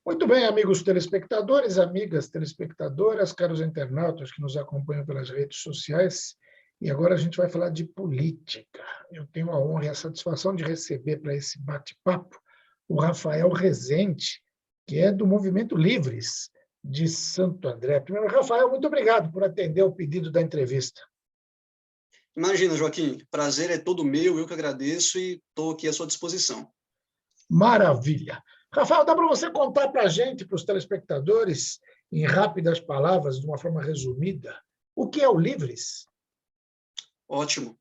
Muito bem, amigos telespectadores, amigas telespectadoras, caros internautas que nos acompanham pelas redes sociais. E agora a gente vai falar de política. Eu tenho a honra e a satisfação de receber para esse bate-papo o Rafael Rezende, que é do Movimento Livres de Santo André. Primeiro, Rafael, muito obrigado por atender o pedido da entrevista. Imagina, Joaquim, prazer é todo meu, eu que agradeço e estou aqui à sua disposição. Maravilha. Rafael, dá para você contar para a gente, para os telespectadores, em rápidas palavras, de uma forma resumida, o que é o Livres? Ótimo.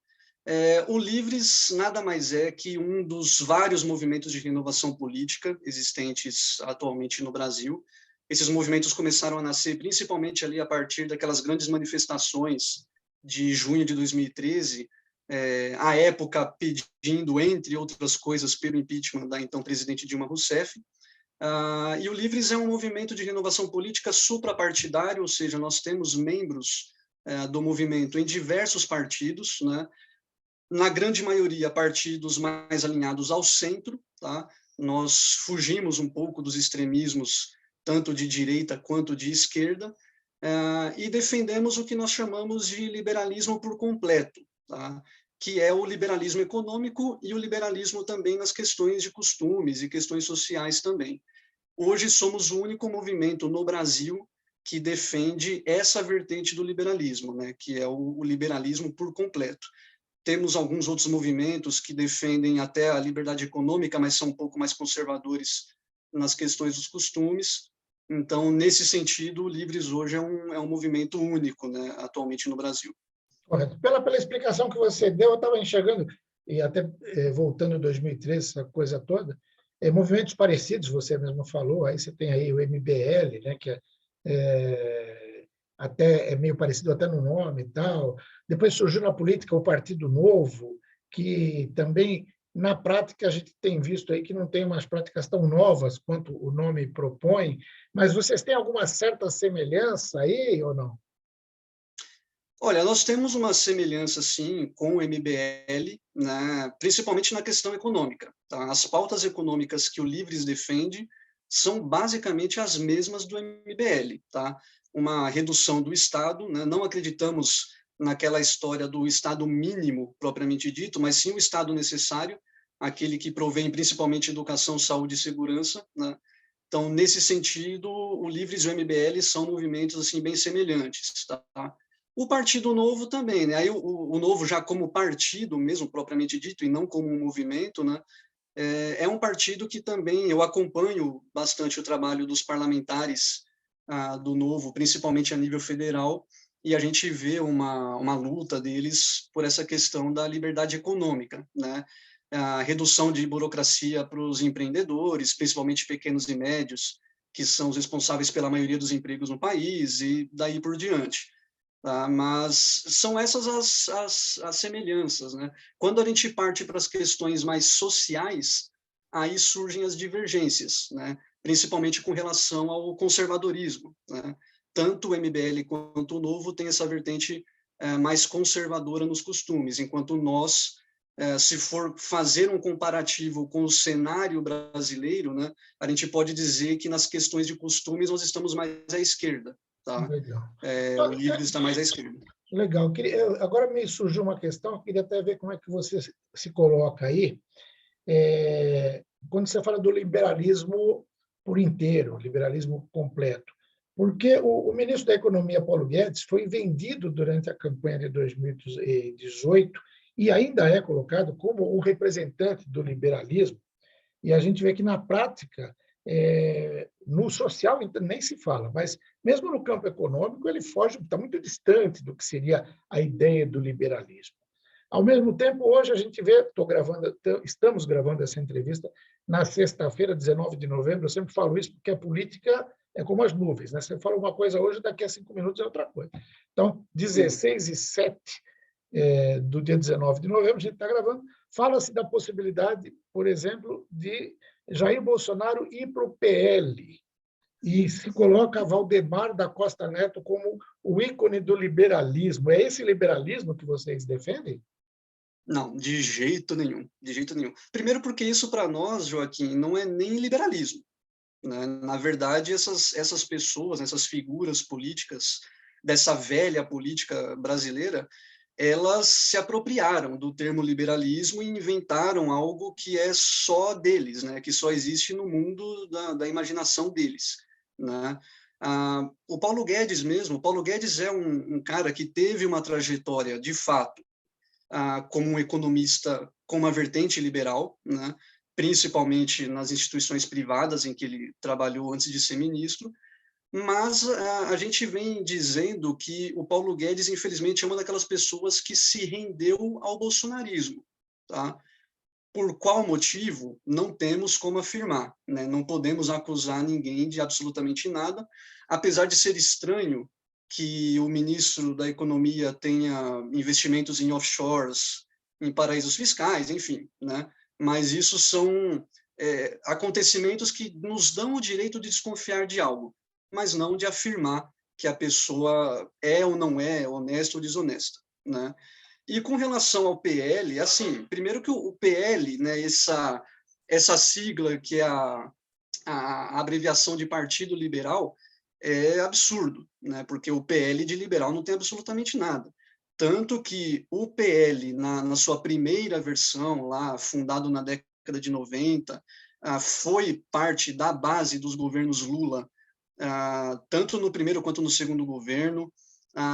O Livres nada mais é que um dos vários movimentos de renovação política existentes atualmente no Brasil. Esses movimentos começaram a nascer principalmente ali a partir daquelas grandes manifestações de junho de 2013, à época pedindo, entre outras coisas, pelo impeachment da então presidente Dilma Rousseff. E o Livres é um movimento de renovação política suprapartidário, ou seja, nós temos membros do movimento em diversos partidos, né? Na grande maioria, partidos mais alinhados ao centro, tá? Nós fugimos um pouco dos extremismos, tanto de direita quanto de esquerda, e defendemos o que nós chamamos de liberalismo por completo, tá? Que é o liberalismo econômico e o liberalismo também nas questões de costumes e questões sociais também. Hoje somos o único movimento no Brasil que defende essa vertente do liberalismo, né? Que é o liberalismo por completo. Temos alguns outros movimentos que defendem até a liberdade econômica, mas são um pouco mais conservadores nas questões dos costumes. Então, nesse sentido, o Livres hoje é um movimento único, né, atualmente no Brasil. Correto. Pela explicação que você deu, eu estava enxergando, e até voltando em 2013, essa coisa toda, movimentos parecidos, você mesmo falou, aí você tem aí o MBL, né, que até é meio parecido até no nome e tal. Depois surgiu na política o Partido Novo, que também, na prática, a gente tem visto aí que não tem umas práticas tão novas quanto o nome propõe, mas vocês têm alguma certa semelhança aí ou não? Olha, nós temos uma semelhança, sim, com o MBL, né, principalmente na questão econômica. Tá? As pautas econômicas que o Livres defende são basicamente as mesmas do MBL. Tá? Uma redução do Estado, né? Não acreditamos naquela história do Estado mínimo, propriamente dito, mas sim o Estado necessário, aquele que provém principalmente educação, saúde e segurança. Né? Então, nesse sentido, o Livres e o MBL são movimentos assim, bem semelhantes. Tá? O Partido Novo também, né? Aí o Novo já como partido, mesmo propriamente dito, e não como um movimento, né? É um partido que também eu acompanho bastante o trabalho dos parlamentares do Novo, principalmente a nível federal, e a gente vê uma luta deles por essa questão da liberdade econômica, né? A redução de burocracia para os empreendedores, principalmente pequenos e médios, que são os responsáveis pela maioria dos empregos no país, e daí por diante. Tá? Mas são essas as semelhanças, né? Quando a gente parte para as questões mais sociais, aí surgem as divergências, né? Principalmente com relação ao conservadorismo, né? Tanto o MBL quanto o Novo tem essa vertente mais conservadora nos costumes, enquanto nós, se for fazer um comparativo com o cenário brasileiro, né, a gente pode dizer que nas questões de costumes nós estamos mais à esquerda. Tá? Legal. O Livres está mais à esquerda. Legal. Agora me surgiu uma questão, eu queria até ver como é que você se coloca aí. Quando você fala do liberalismo por inteiro, liberalismo completo. Porque o ministro da Economia, Paulo Guedes, foi vendido durante a campanha de 2018 e ainda é colocado como um representante do liberalismo. E a gente vê que, na prática, no social nem se fala, mas mesmo no campo econômico ele foge, está muito distante do que seria a ideia do liberalismo. Ao mesmo tempo, hoje a gente vê, estamos gravando essa entrevista na sexta-feira, 19 de novembro, eu sempre falo isso porque a política é como as nuvens, né? Você fala uma coisa hoje, daqui a 5 minutos é outra coisa. Então, 16h07 do dia 19 de novembro, a gente está gravando, fala-se da possibilidade, por exemplo, de Jair Bolsonaro ir para o PL, e se coloca Valdemar da Costa Neto como o ícone do liberalismo. É esse liberalismo que vocês defendem? Não, de jeito nenhum, de jeito nenhum. Primeiro porque isso para nós, Joaquim, não é nem liberalismo. né? Na verdade, essas pessoas, essas figuras políticas dessa velha política brasileira, elas se apropriaram do termo liberalismo e inventaram algo que é só deles, né? Que só existe no mundo da imaginação deles, né? O Paulo Guedes mesmo, o Paulo Guedes é um cara que teve uma trajetória, de fato, como um economista com uma vertente liberal, né? Principalmente nas instituições privadas em que ele trabalhou antes de ser ministro, mas a gente vem dizendo que o Paulo Guedes, infelizmente, é uma daquelas pessoas que se rendeu ao bolsonarismo. Tá? Por qual motivo, não temos como afirmar. Né? Não podemos acusar ninguém de absolutamente nada, apesar de ser estranho que o ministro da Economia tenha investimentos em offshores, em paraísos fiscais, enfim. Né? Mas isso são acontecimentos que nos dão o direito de desconfiar de algo, mas não de afirmar que a pessoa é ou não é honesta ou desonesta. Né? E com relação ao PL, assim, primeiro que o PL, né, essa sigla que é a abreviação de Partido Liberal, é absurdo, né, porque o PL de liberal não tem absolutamente nada. Tanto que o PL, na sua primeira versão, lá, fundado na década de 90, foi parte da base dos governos Lula, tanto no primeiro quanto no segundo governo.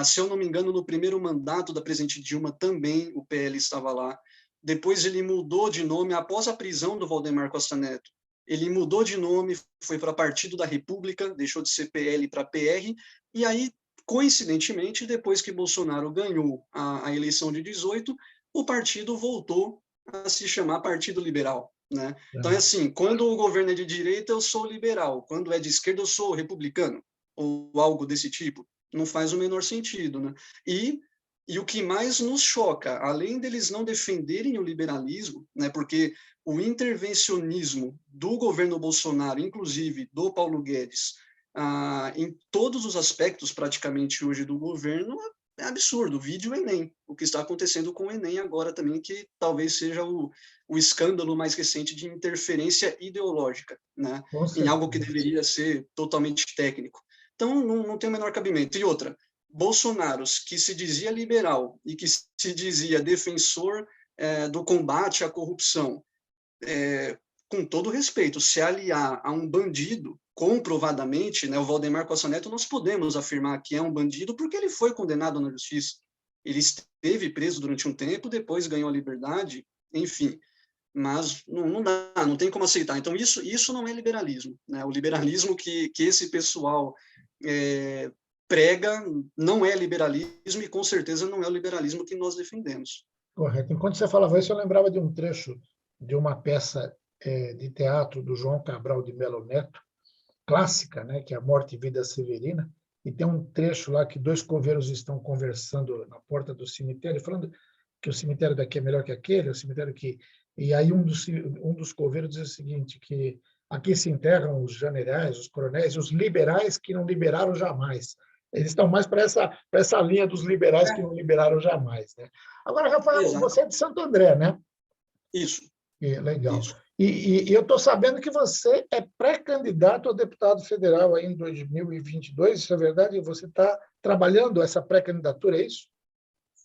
Se eu não me engano, no primeiro mandato da presidente Dilma também o PL estava lá. Depois ele mudou de nome após a prisão do Valdemar Costa Neto. Ele mudou de nome, foi para Partido da República, deixou de ser PL para PR, e aí, coincidentemente, depois que Bolsonaro ganhou a eleição de 18, o partido voltou a se chamar Partido Liberal. Né? Então, é assim, quando o governo é de direita, eu sou liberal, quando é de esquerda, eu sou republicano, ou algo desse tipo. Não faz o menor sentido. Né? E o que mais nos choca, além deles não defenderem o liberalismo, né, porque o intervencionismo do governo Bolsonaro, inclusive do Paulo Guedes, em todos os aspectos praticamente hoje do governo, é absurdo. Vídeo Enem, o que está acontecendo com o Enem agora também, que talvez seja o escândalo mais recente de interferência ideológica, né, em algo que deveria ser totalmente técnico. Então, não tem o menor cabimento. E outra, Bolsonaro, que se dizia liberal e que se dizia defensor do combate à corrupção, com todo respeito, se aliar a um bandido, comprovadamente, né, o Valdemar Costa Neto, nós podemos afirmar que é um bandido porque ele foi condenado na justiça. Ele esteve preso durante um tempo, depois ganhou a liberdade, enfim. Mas não dá, não tem como aceitar. Então, isso não é liberalismo. Né? O liberalismo que esse pessoal prega não é liberalismo e, com certeza, não é o liberalismo que nós defendemos. Correto. Enquanto você falava isso, eu lembrava de um trecho de uma peça de teatro do João Cabral de Melo Neto, clássica, né, que é A Morte e Vida Severina, e tem um trecho lá que dois coveiros estão conversando na porta do cemitério, falando que o cemitério daqui é melhor que aquele, o cemitério que... E aí um dos coveiros diz o seguinte, que aqui se enterram os generais, os coronéis, os liberais que não liberaram jamais. Eles estão mais para essa linha dos liberais que não liberaram jamais. Né? Agora, Rafael, Exato. você é de Santo André, né? Isso. Legal. Isso. E eu estou sabendo que você é pré-candidato a deputado federal aí em 2022, isso é verdade? Você está trabalhando essa pré-candidatura, é isso?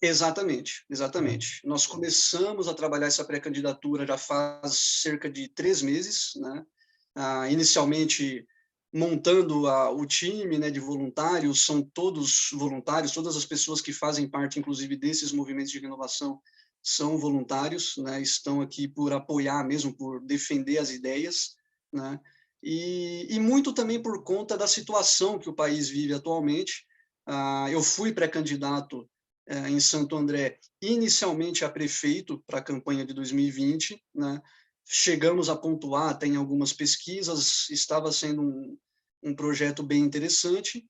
Exatamente, exatamente. Nós começamos a trabalhar essa pré-candidatura já faz cerca de 3 meses, né? Inicialmente montando o time, né, de voluntários, são todos voluntários, todas as pessoas que fazem parte, inclusive, desses movimentos de renovação são voluntários, né, estão aqui por apoiar mesmo, por defender as ideias, né, e muito também por conta da situação que o país vive atualmente. Eu fui pré-candidato em Santo André, inicialmente a prefeito para a campanha de 2020, né, chegamos a pontuar até em algumas pesquisas, estava sendo um projeto bem interessante.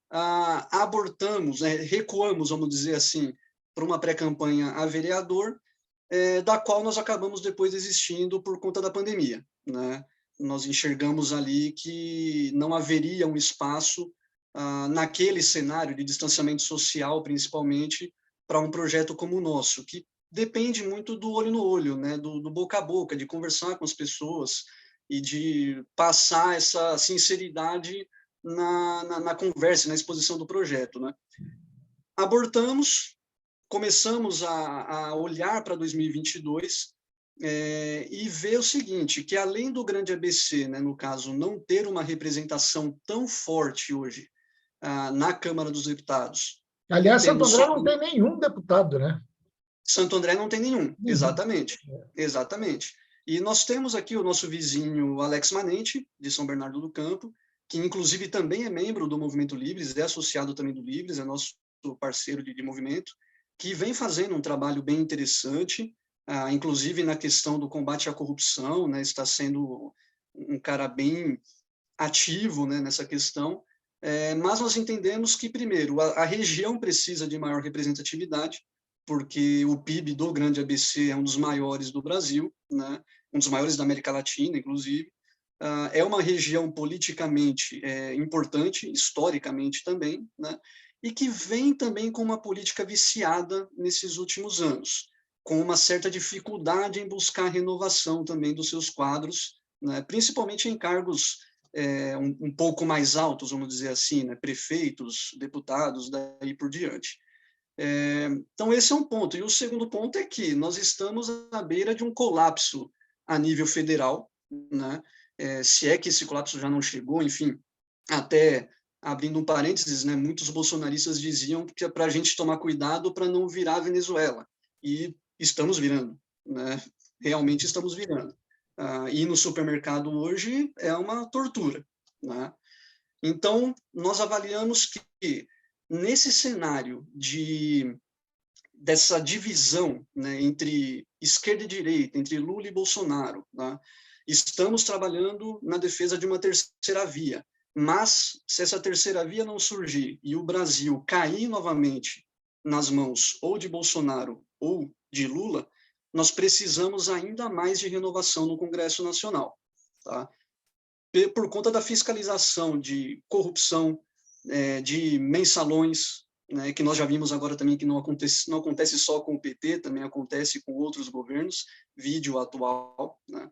Abortamos, recuamos, vamos dizer assim, para uma pré-campanha a vereador, da qual nós acabamos depois desistindo por conta da pandemia. Né? Nós enxergamos ali que não haveria um espaço naquele cenário de distanciamento social, principalmente, para um projeto como o nosso, que depende muito do olho no olho, né? do boca a boca, de conversar com as pessoas. e de passar essa sinceridade na conversa, na exposição do projeto, né? Abortamos, começamos a olhar para 2022 e ver o seguinte, que além do grande ABC, né, no caso, não ter uma representação tão forte hoje na Câmara dos Deputados, Aliás, Santo temos André só... não tem nenhum deputado, né? Santo André não tem nenhum, Nenhum. exatamente, exatamente. E nós temos aqui o nosso vizinho Alex Manente, de São Bernardo do Campo, que inclusive também é membro do Movimento Livres, é associado também do Livres, é nosso parceiro de movimento, que vem fazendo um trabalho bem interessante, inclusive na questão do combate à corrupção, né, está sendo um cara bem ativo, né, nessa questão, mas nós entendemos que, primeiro, a região precisa de maior representatividade, porque o PIB do Grande ABC é um dos maiores do Brasil, né, um dos maiores da América Latina, inclusive, é uma região politicamente importante, historicamente também, né, e que vem também com uma política viciada nesses últimos anos, com uma certa dificuldade em buscar renovação também dos seus quadros, né, principalmente em cargos um pouco mais altos, vamos dizer assim, né, prefeitos, deputados, daí por diante. Então, esse é um ponto. E o segundo ponto é que nós estamos à beira de um colapso a nível federal, né? Se é que esse colapso já não chegou, enfim, até abrindo um parênteses, né, muitos bolsonaristas diziam que é para a gente tomar cuidado para não virar Venezuela. E estamos virando, né? Realmente estamos virando. Ir no supermercado hoje é uma tortura, né? Então, nós avaliamos que nesse cenário dessa divisão, né, entre esquerda e direita, entre Lula e Bolsonaro, né, estamos trabalhando na defesa de uma terceira via. Mas, se essa terceira via não surgir e o Brasil cair novamente nas mãos ou de Bolsonaro ou de Lula, nós precisamos ainda mais de renovação no Congresso Nacional, tá? Por conta da fiscalização de corrupção, de mensalões, né, que nós já vimos agora também que não acontece só com o PT, também acontece com outros governos, vídeo atual, né?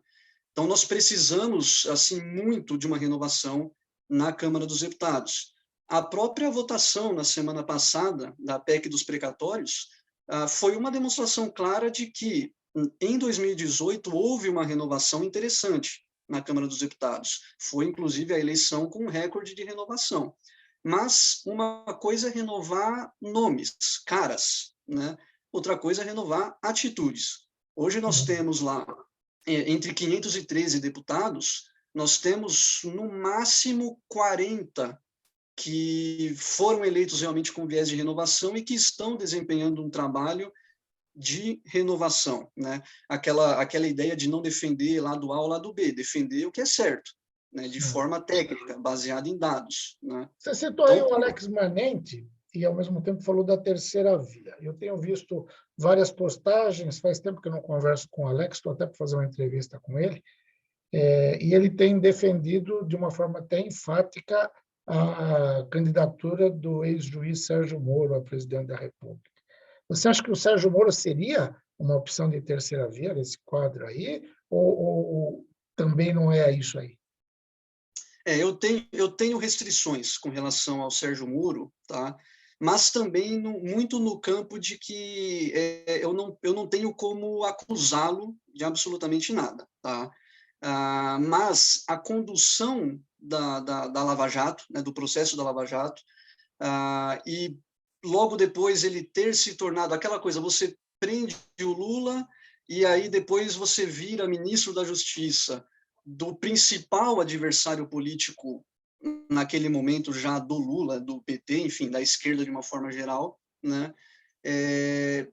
Então, nós precisamos, assim, muito de uma renovação na Câmara dos Deputados. A própria votação na semana passada da PEC dos precatórios foi uma demonstração clara de que, em 2018, houve uma renovação interessante na Câmara dos Deputados. Foi, inclusive, a eleição com um recorde de renovação. Mas uma coisa é renovar nomes, caras, né? Outra coisa é renovar atitudes. Hoje nós temos lá, entre 513 deputados, nós temos, no máximo, 40 que foram eleitos realmente com viés de renovação e que estão desempenhando um trabalho de renovação, né? Aquela ideia de não defender lado A ou lado B, defender o que é certo, né? De forma técnica, baseada em dados, né? Você citou aí Então, o Alex Manente e, ao mesmo tempo, falou da terceira via. Eu tenho visto várias postagens, faz tempo que eu não converso com o Alex, estou até para fazer uma entrevista com ele, e ele tem defendido, de uma forma até enfática, a candidatura do ex-juiz Sérgio Moro a presidente da República. Você acha que o Sérgio Moro seria uma opção de terceira via nesse quadro aí, ou também não é isso aí? eu tenho restrições com relação ao Sérgio Moro, tá? Mas também muito no campo de que eu não tenho como acusá-lo de absolutamente nada, tá? Mas a condução da Lava Jato, né, do processo da Lava Jato, e logo depois ele ter se tornado aquela coisa, você prende o Lula e aí depois você vira ministro da Justiça do principal adversário político naquele momento já do Lula, do PT, enfim, da esquerda de uma forma geral, né?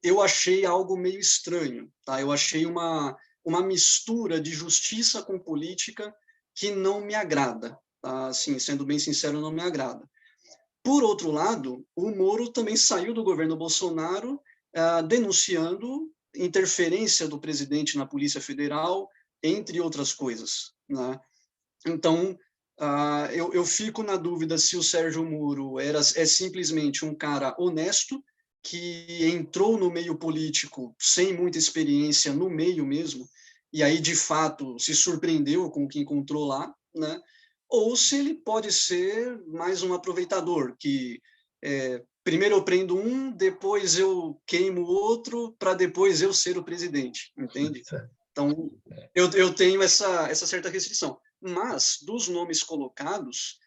Eu achei algo meio estranho, tá? Eu achei uma mistura de justiça com política que não me agrada, tá? Assim, sendo bem sincero, não me agrada. Por outro lado, o Moro também saiu do governo Bolsonaro denunciando interferência do presidente na Polícia Federal, entre outras coisas, né? Então, eu fico na dúvida se o Sérgio Moro é simplesmente um cara honesto, que entrou no meio político sem muita experiência, no meio mesmo, e aí, de fato, se surpreendeu com o que encontrou lá, né? Ou se ele pode ser mais um aproveitador, que primeiro eu prendo um, depois eu queimo o outro, para depois eu ser o presidente, entende? Então, eu tenho essa certa restrição. Mas, dos nomes colocados,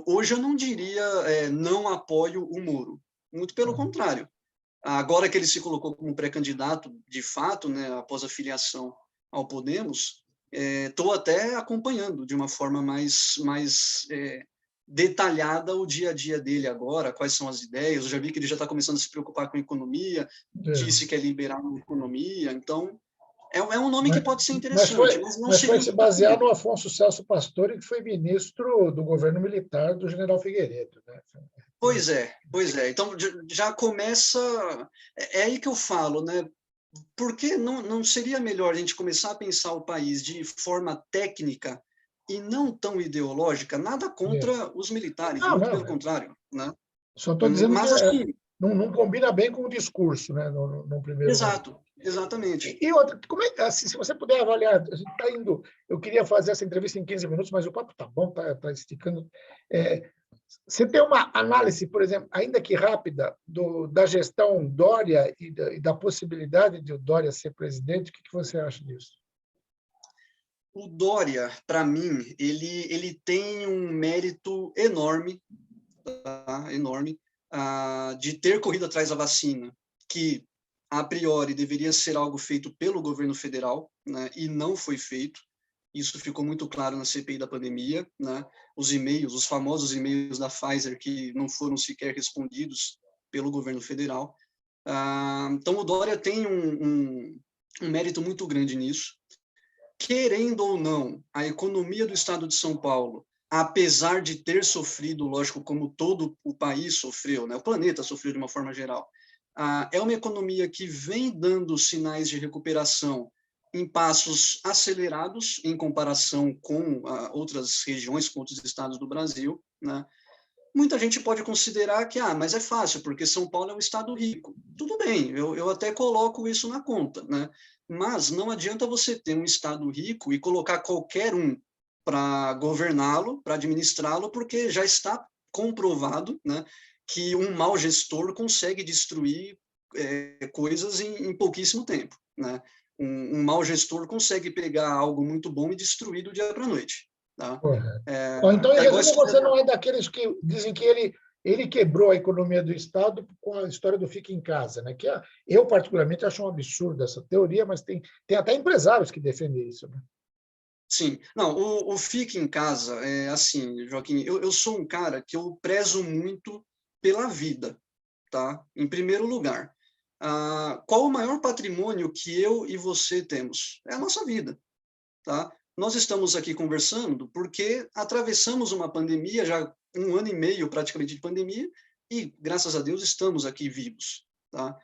hoje eu não diria não apoio o Moro. Muito pelo contrário. Agora que ele se colocou como pré-candidato, de fato, né, após a filiação ao Podemos, estou até acompanhando de uma forma mais detalhada o dia a dia dele agora, quais são as ideias. Eu já vi que ele já está começando a se preocupar com a economia, disse que é liberal na economia, então é um nome que pode ser interessante, mas não foi seria se um basear no preferido. Afonso Celso Pastore, que foi ministro do governo militar do general Figueiredo, né? Pois é, pois é. Então já começa. É aí que eu falo, né? Por que não seria melhor a gente começar a pensar o país de forma técnica e não tão ideológica? Nada contra os militares, Não, muito não, pelo contrário, né? só estou dizendo que Mas assim, não combina bem com o discurso, né, no primeiro momento. exato, exatamente. E outra, como é, assim, se você puder avaliar, a gente está indo, eu queria fazer essa entrevista em 15 minutos, mas o papo está bom, está esticando. Você tem uma análise, por exemplo, ainda que rápida, da gestão Dória e da possibilidade de o Dória ser presidente? O que você acha disso? O Dória, para mim, ele tem um mérito enorme, tá? Enorme, de ter corrido atrás da vacina, que a priori deveria ser algo feito pelo governo federal, né? E não foi feito. Isso ficou muito claro na CPI da pandemia, né? Os e-mails, os famosos e-mails da Pfizer que não foram sequer respondidos pelo governo federal. Então, o Dória tem um mérito muito grande nisso. Querendo ou não, a economia do estado de São Paulo, apesar de ter sofrido, lógico, como todo o país sofreu, né? O planeta sofreu de uma forma geral, é uma economia que vem dando sinais de recuperação em passos acelerados em comparação com outras regiões, com outros estados do Brasil, né? Muita gente pode considerar que, mas é fácil, porque São Paulo é um estado rico. Tudo bem, eu até coloco isso na conta, né? Mas não adianta você ter um estado rico e colocar qualquer um para governá-lo, para administrá-lo, porque já está comprovado, né, que um mau gestor consegue destruir coisas em pouquíssimo tempo, né? Um mau gestor consegue pegar algo muito bom e destruir do dia para a noite, tá? Correto. Bom, então, em É igual a resumo, história você não é daqueles que dizem que ele quebrou a economia do Estado com a história do fica em casa, né? Eu, particularmente, acho um absurdo essa teoria, mas tem até empresários que defendem isso, né? Sim. Não, o fique em casa, é assim, Joaquim, eu sou um cara que eu prezo muito pela vida, tá? Em primeiro lugar. Qual o maior patrimônio que eu e você temos? É a nossa vida, tá? Nós estamos aqui conversando porque atravessamos uma pandemia, já 1 ano e meio praticamente de pandemia, e, graças a Deus, estamos aqui vivos, tá?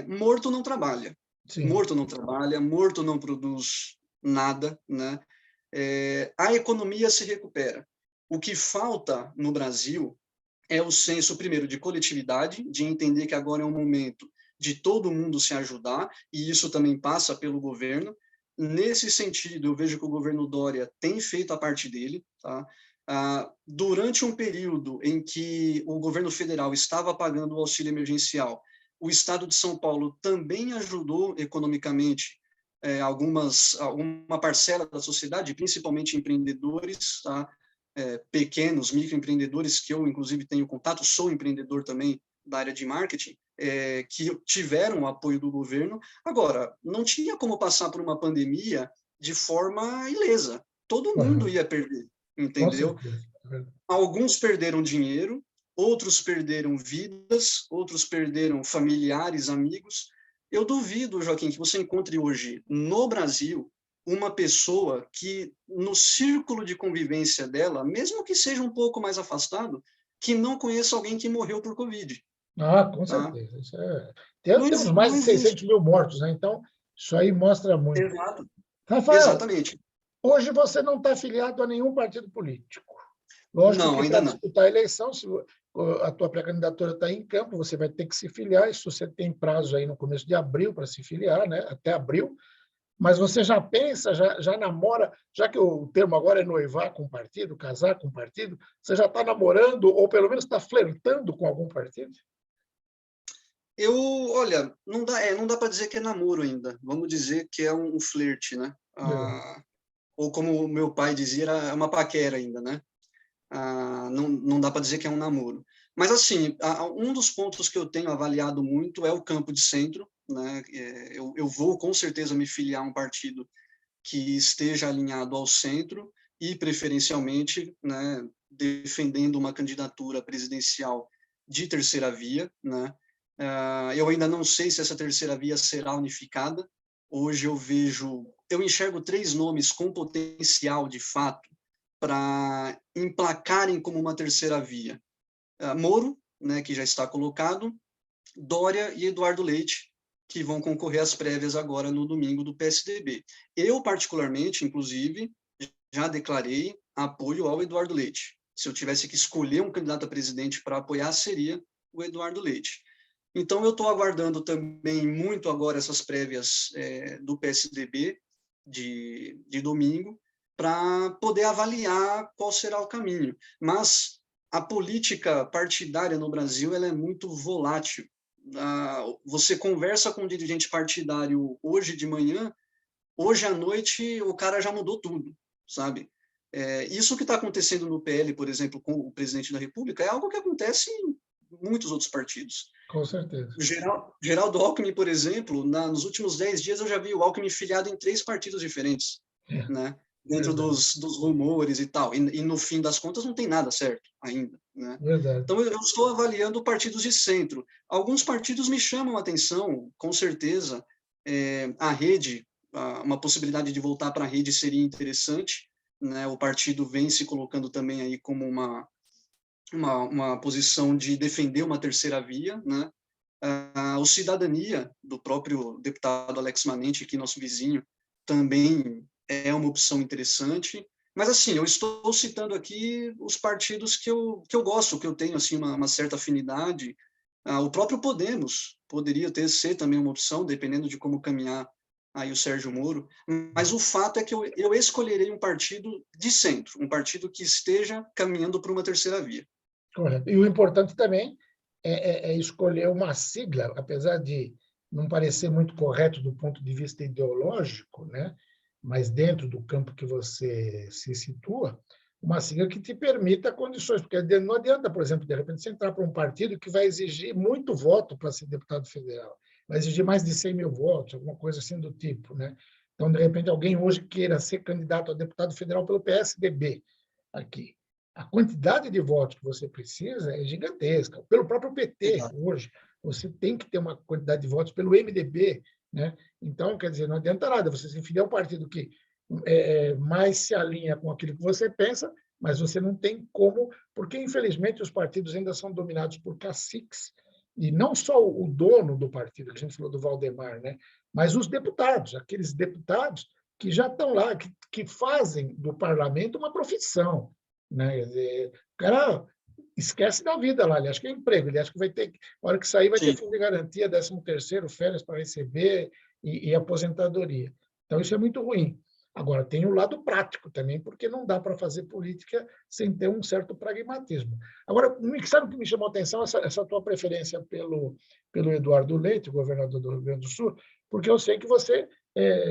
Morto não trabalha. Sim. Morto não trabalha, morto não produz nada, né? A economia se recupera. O que falta no Brasil é o senso, primeiro, de coletividade, de entender que agora é um momento de todo mundo se ajudar, e isso também passa pelo governo. Nesse sentido, eu vejo que o governo Dória tem feito a parte dele, tá? Durante um período em que o governo federal estava pagando o auxílio emergencial, o estado de São Paulo também ajudou economicamente alguma parcela da sociedade, principalmente empreendedores, tá? Pequenos, microempreendedores, que eu, inclusive, tenho contato, sou empreendedor também da área de marketing, que tiveram o apoio do governo. Agora, não tinha como passar por uma pandemia de forma ilesa. Todo mundo ia perder, Com entendeu? certeza. Alguns perderam dinheiro, outros perderam vidas, outros perderam familiares, amigos. Eu duvido, Joaquim, que você encontre hoje no Brasil uma pessoa que, no círculo de convivência dela, mesmo que seja um pouco mais afastado, que não conheça alguém que morreu por Covid. Com Tá? certeza. Temos mais Não de 600 existe. mil mortos, né? Então, isso aí mostra muito. Exato. Rafael, Exatamente. hoje você não está afiliado a nenhum partido político. Lógico Não, que ainda para não. disputar a eleição, se a tua pré-candidatura está em campo, você vai ter que se filiar. Isso você tem prazo aí no começo de abril para se filiar, né? Até abril. Mas você já pensa, já namora, já que o termo agora é noivar com partido, casar com partido, você já está namorando, ou pelo menos está flertando com algum partido? Olha, não dá para dizer que é namoro ainda. Vamos dizer que é um flerte, né? É. Ou como o meu pai dizia, é uma paquera ainda, né? Não dá para dizer que é um namoro. Mas, assim, um dos pontos que eu tenho avaliado muito é o campo de centro, né? Eu vou, com certeza, me filiar a um partido que esteja alinhado ao centro e, preferencialmente, né, defendendo uma candidatura presidencial de terceira via, né? Eu ainda não sei se essa terceira via será unificada. Hoje eu enxergo 3 nomes com potencial, de fato, para emplacarem como uma terceira via. Moro, né, que já está colocado, Dória e Eduardo Leite, que vão concorrer às prévias agora no domingo do PSDB. Eu, particularmente, inclusive, já declarei apoio ao Eduardo Leite. Se eu tivesse que escolher um candidato a presidente para apoiar, seria o Eduardo Leite. Então, eu estou aguardando também muito agora essas prévias do PSDB de domingo, para poder avaliar qual será o caminho. Mas a política partidária no Brasil ela é muito volátil. Você conversa com um dirigente partidário hoje de manhã, hoje à noite o cara já mudou tudo, sabe? Isso que está acontecendo no PL, por exemplo, com o presidente da República, é algo que acontece em muitos outros partidos. Com certeza. Geraldo Alckmin, por exemplo, nos últimos 10 dias eu já vi o Alckmin filiado em 3 partidos diferentes, É, né? Dentro verdade, dos rumores e tal. E no fim das contas não tem nada certo ainda, né? verdade. Então eu estou avaliando partidos de centro. Alguns partidos me chamam a atenção, com certeza. A Rede, uma possibilidade de voltar para a Rede seria interessante, né? O partido vem se colocando também aí como uma posição de defender uma terceira via, né? O Cidadania, do próprio deputado Alex Manente, aqui nosso vizinho, também é uma opção interessante. Mas, assim, eu estou citando aqui os partidos que eu gosto, que eu tenho assim, uma certa afinidade. O próprio Podemos poderia ser também uma opção, dependendo de como caminhar aí o Sérgio Moro. Mas o fato é que eu escolherei um partido de centro, um partido que esteja caminhando para uma terceira via. Correto. E o importante também é escolher uma sigla, apesar de não parecer muito correto do ponto de vista ideológico, né? Mas dentro do campo que você se situa, uma sigla que te permita condições, porque não adianta, por exemplo, de repente você entrar para um partido que vai exigir muito voto para ser deputado federal, vai exigir mais de 100 mil votos, alguma coisa assim do tipo, né? Então, de repente, alguém hoje queira ser candidato a deputado federal pelo PSDB aqui. A quantidade de votos que você precisa é gigantesca. Pelo próprio PT, Exato. hoje, você tem que ter uma quantidade de votos pelo MDB, né? Então, quer dizer, não adianta nada você se filiar ao partido que mais se alinha com aquilo que você pensa, mas você não tem como, porque, infelizmente, os partidos ainda são dominados por caciques, e não só o dono do partido, que a gente falou do Valdemar, né? Mas os deputados, aqueles deputados que já estão lá, que fazem do parlamento uma profissão, né? Quer dizer, o cara esquece da vida lá, ele acha que é emprego, ele acha que vai ter, na hora que sair, vai ter Sim. fundo de garantia, 13º, férias para receber e aposentadoria. Então, isso é muito ruim. Agora, tem o lado prático também, porque não dá para fazer política sem ter um certo pragmatismo. Agora, sabe o que me chamou a atenção? Essa tua preferência pelo Eduardo Leite, governador do Rio Grande do Sul, porque eu sei que você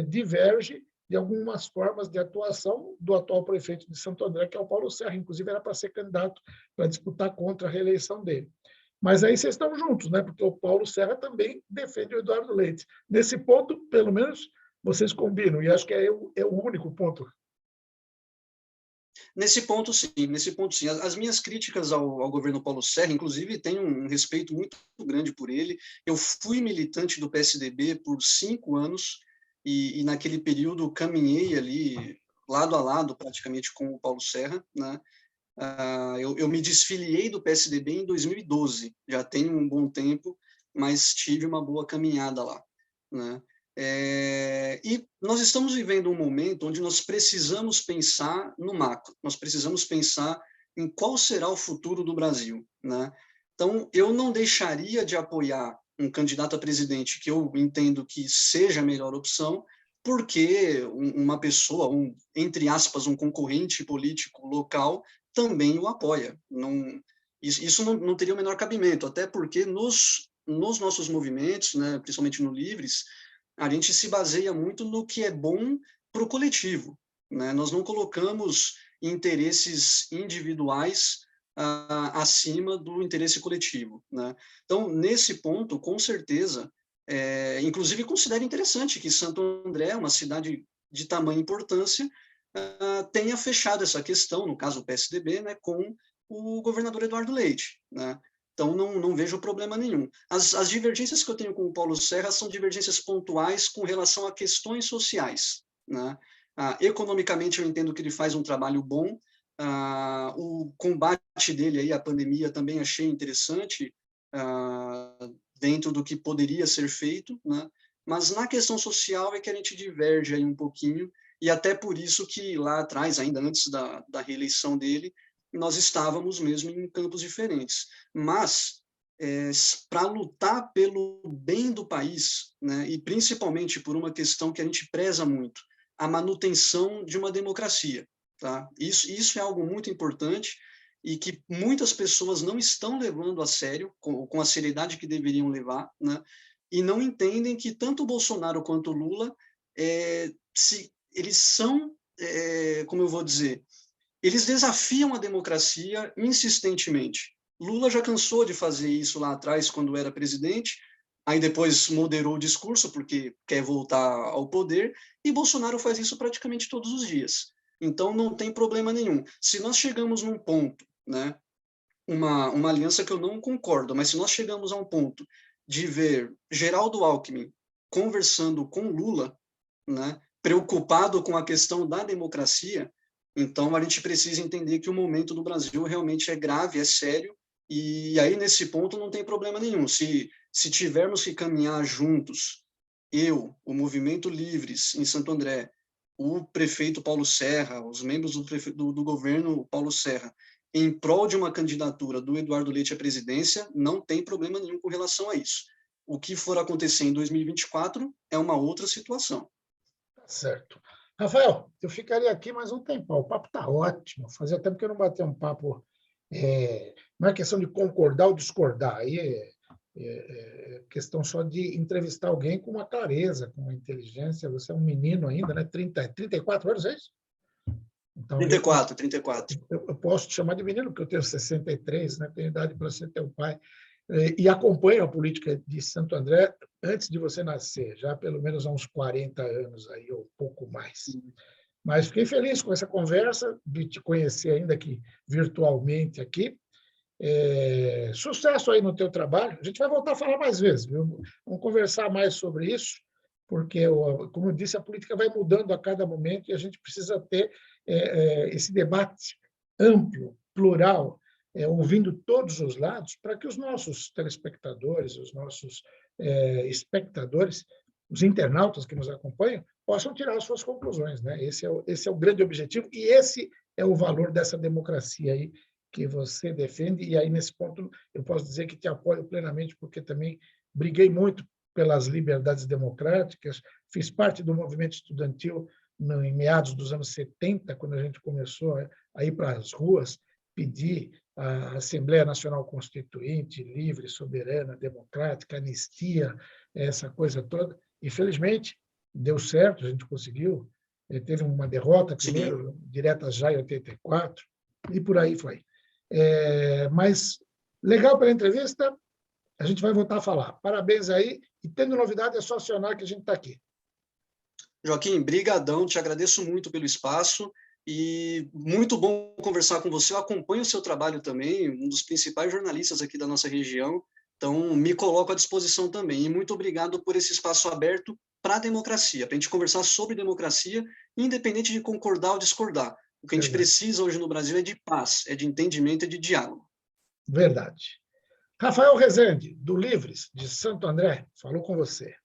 diverge de algumas formas de atuação do atual prefeito de Santo André, que é o Paulo Serra. Inclusive, era para ser candidato para disputar contra a reeleição dele. Mas aí vocês estão juntos, né? Porque o Paulo Serra também defende o Eduardo Leite. Nesse ponto, pelo menos, vocês combinam, e acho que é o único ponto. Nesse ponto, sim. Nesse ponto, sim. As minhas críticas ao governo Paulo Serra, inclusive, tenho um respeito muito grande por ele. Eu fui militante do PSDB por 5 anos e naquele período caminhei ali lado a lado, praticamente, com o Paulo Serra, né? Eu me desfiliei do PSDB em 2012, já tem um bom tempo, mas tive uma boa caminhada lá, né? E nós estamos vivendo um momento onde nós precisamos pensar no macro, nós precisamos pensar em qual será o futuro do Brasil, né? Então, eu não deixaria de apoiar um candidato a presidente que eu entendo que seja a melhor opção, porque uma pessoa, entre aspas, um concorrente político local, também o apoia. Isso não teria o menor cabimento, até porque nos nossos movimentos, né, principalmente no Livres, a gente se baseia muito no que é bom para o coletivo, né? Nós não colocamos interesses individuais acima do interesse coletivo, né? Então, nesse ponto, com certeza, inclusive considero interessante que Santo André, uma cidade de tamanha importância, tenha fechado essa questão, no caso o PSDB, né, com o governador Eduardo Leite, né? Então, não vejo problema nenhum. As divergências que eu tenho com o Paulo Serra são divergências pontuais com relação a questões sociais, né? Economicamente, eu entendo que ele faz um trabalho bom. O combate dele aí à pandemia também achei interessante, dentro do que poderia ser feito, né? Mas na questão social é que a gente diverge aí um pouquinho, e até por isso que lá atrás, ainda antes da reeleição dele, nós estávamos mesmo em campos diferentes. Mas, para lutar pelo bem do país, né, e principalmente por uma questão que a gente preza muito, a manutenção de uma democracia. Tá? Isso é algo muito importante e que muitas pessoas não estão levando a sério, com a seriedade que deveriam levar, né? E não entendem que tanto o Bolsonaro quanto o Lula, eles são, como eu vou dizer, eles desafiam a democracia insistentemente. Lula já cansou de fazer isso lá atrás, quando era presidente, aí depois moderou o discurso, porque quer voltar ao poder, e Bolsonaro faz isso praticamente todos os dias. Então, não tem problema nenhum. Se nós chegamos num ponto, né, uma aliança que eu não concordo, mas se nós chegamos a um ponto de ver Geraldo Alckmin conversando com Lula, né, preocupado com a questão da democracia, então a gente precisa entender que o momento do Brasil realmente é grave, é sério, e aí nesse ponto não tem problema nenhum. Se tivermos que caminhar juntos, o Movimento Livres em Santo André, o prefeito Paulo Serra, os membros do governo Paulo Serra, em prol de uma candidatura do Eduardo Leite à presidência, não tem problema nenhum com relação a isso. O que for acontecer em 2024 é uma outra situação. Certo. Rafael, eu ficaria aqui mais um tempão. O papo está ótimo. Fazia tempo que eu não bati um papo. Não é questão de concordar ou discordar, aí é questão só de entrevistar alguém com uma clareza, com uma inteligência. Você é um menino ainda, né? 34 anos, é isso? Então, 34. Eu posso te chamar de menino, porque eu tenho 63, né? Tenho idade para ser teu pai. E acompanho a política de Santo André antes de você nascer, já pelo menos há uns 40 anos, aí, ou pouco mais. Mas fiquei feliz com essa conversa, de te conhecer ainda que virtualmente aqui. Sucesso aí no teu trabalho. A gente vai voltar a falar mais vezes, viu? Vamos conversar mais sobre isso, porque, como eu disse, a política vai mudando a cada momento e a gente precisa ter esse debate amplo, plural, ouvindo todos os lados, para que os nossos telespectadores, os nossos espectadores, os internautas que nos acompanham, possam tirar as suas conclusões, né? Esse é o grande objetivo e esse é o valor dessa democracia aí que você defende. E aí, nesse ponto, eu posso dizer que te apoio plenamente, porque também briguei muito pelas liberdades democráticas, fiz parte do movimento estudantil em meados dos anos 70, quando a gente começou a ir para as ruas, pedir a Assembleia Nacional Constituinte, livre, soberana, democrática, anistia, essa coisa toda. E, felizmente, deu certo, a gente conseguiu. Teve uma derrota, primeiro, direta já em 84, e por aí foi. Mas, legal pela entrevista, a gente vai voltar a falar. Parabéns aí, e tendo novidade é só acionar que a gente está aqui. Joaquim, brigadão, te agradeço muito pelo espaço e muito bom conversar com você. Eu acompanho o seu trabalho também, um dos principais jornalistas aqui da nossa região, então me coloco à disposição também. E muito obrigado por esse espaço aberto para a democracia, para a gente conversar sobre democracia, independente de concordar ou discordar. O que a gente precisa hoje no Brasil é de paz, é de entendimento, é de diálogo. Verdade. Rafael Rezende, do Livres, de Santo André, falou com você.